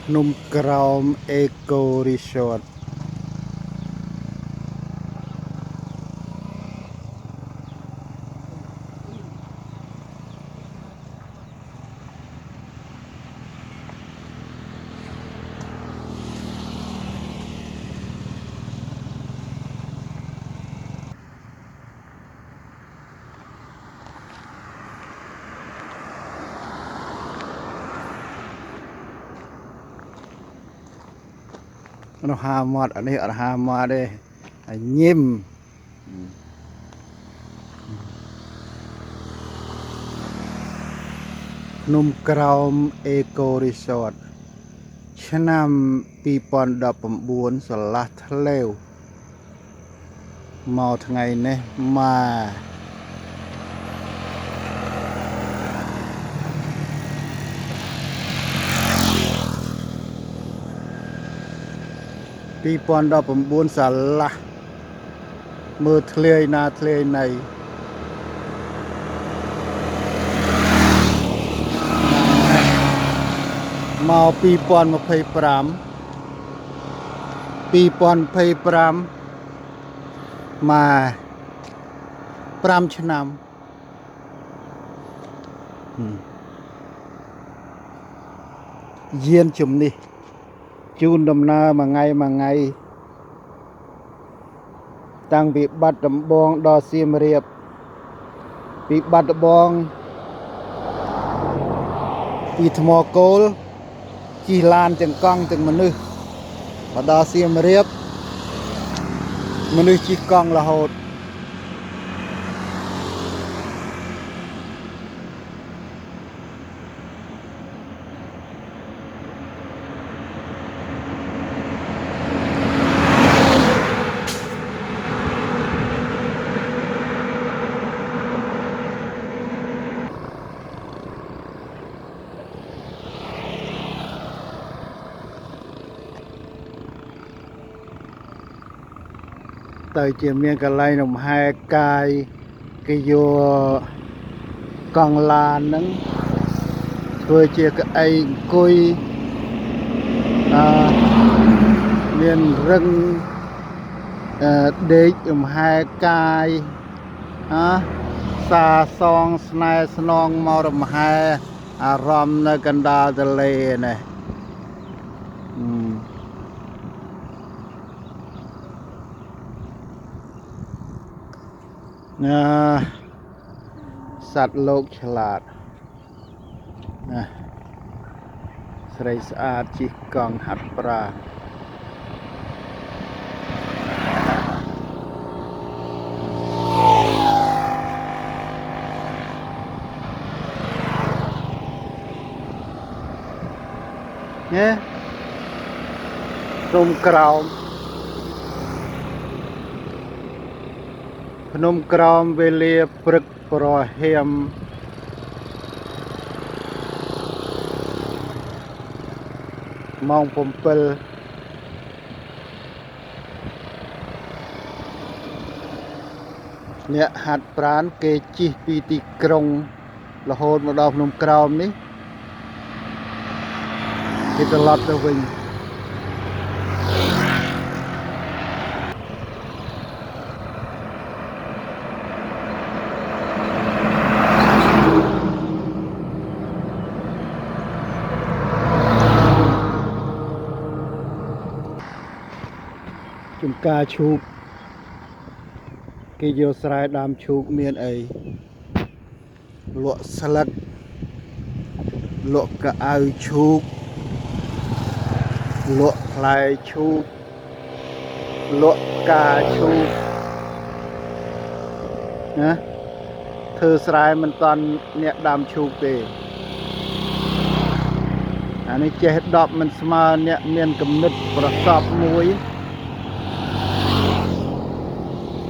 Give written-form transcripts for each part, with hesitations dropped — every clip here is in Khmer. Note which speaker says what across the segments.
Speaker 1: ភ្នំក្រោមអេកូរីសតនោះហាមាត់នេះអត់ហាមាត់ទេញឹមភ្នំក្រោមអេកូរីសតឆ្នាំ2019ស្រឡះធ្លេវមកថ្ងៃនេះ2019ស្រឡះមើលធ្លាយណាធ្លាយណីមក2025មក5ឆ្នាំយានជំនេះជូនដំណើរមួយថ្ងៃតាំងពីបាត់ដំបងដល់សៀមរាបពីបាត់ដំបងពីថ្មគោលជិះឡានទាំងកង់ទាំងមនុស្សមកដល់សៀមរាបមនុស្សជិះកង់រហូតទៅជាមានកន្លែងលំហែកាយគេយកកង់ឡានហ្នឹងធ្វើជាកៅអីអង្គុយមានរឹងដេកលំហែកាយសាសងស្នេហ៍ស្នងមករំហែអារម្មណ៍នៅកណ្ដាលទន្លេនេះសត្វលោកឆ្លាតស្រីស្អាតជិះកង់ហាត់ប្រាណភ្នំក្រោមវេលាព្រឹកប្រហែលម៉ោង 7អ្នកហាត់ប្រាណគេជិះពីទីក្រុងរហូតមកដល់ភ្នំក្រោមនេះគេត្រឡប់ទៅវិញចំការឈូកគេយកស្រែដើមឈូកមានអីលក់ស្លឹកលក់កៅអៅឈូកលក់ផ្លែឈូកលក់កាឈូកណាធ្វើស្រែមិនតាន់អ្នកដើមឈូកទេអានេះចេះ10មិនស្មើអ្នកមានគំនិតប្រសពមួយ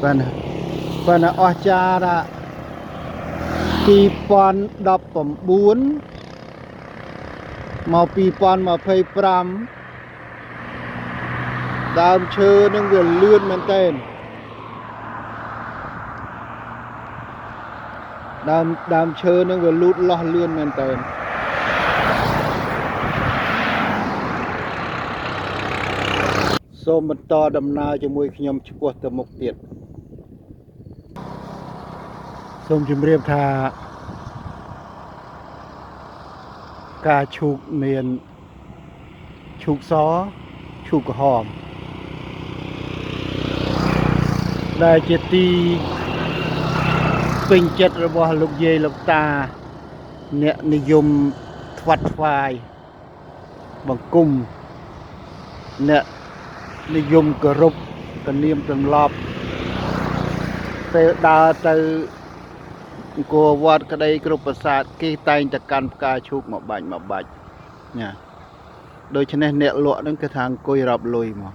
Speaker 1: ប៉ុន្តែអស្ចារ្យ2019មក2025ដើមឈើនឹងវាលឿនមែនតើដើមឈើនឹងវាលូតលាស់លឿនមែនតើ សូមបន្តដំណើរជាមួយខ្ញុំឆ្ពោះទៅមុខទៀតសូមជម្រាបថាការឈូកមានឈូកសឈូកក្រហមដែលជាទីពេញចិត្តរបស់លោកយាយលោកតាអ្នកនិយមថ្វាត់ថ្វាយបង្គំអ្នកនិយមគោរពទំនៀមទម្លាប់ពេលដើរទៅអង្គរវត្តក្តីគ្រប់ប្រាសាទគេតែងតែកាន់ផ្កាឈូកមកបាច់ណាដូច្នេះអ្នកលក់ហ្នឹងគឺថាអង្គុយរាប់លុយមក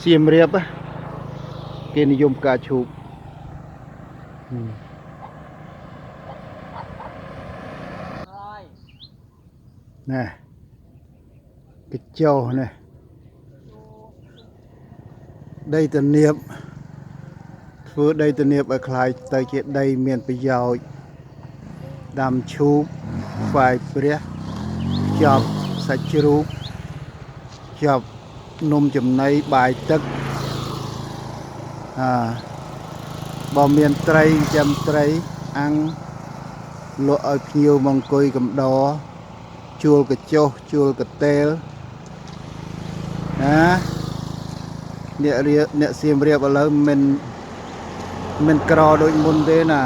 Speaker 1: សៀមរាបគេនិយមផ្កាឈូកណែកញ្ចោនេះដីទំនាបធ្វើដីទំនាបឲ្យคล้ายទៅជាដីមានប្រយោជន៍ដាំឈូកស្វាយព្រះចប់សាច់ជ្រូកចប់នំចំណីបាយទឹកបើមានត្រីចាំត្រីអាំងលក់ឲ្យភ្ញៀវមកអង្គុយកំដរជួលកញ្ចុះជួលកតេលណាអ្នកសៀមរាបឥឡូវមិនក្រដូចមុនទេណា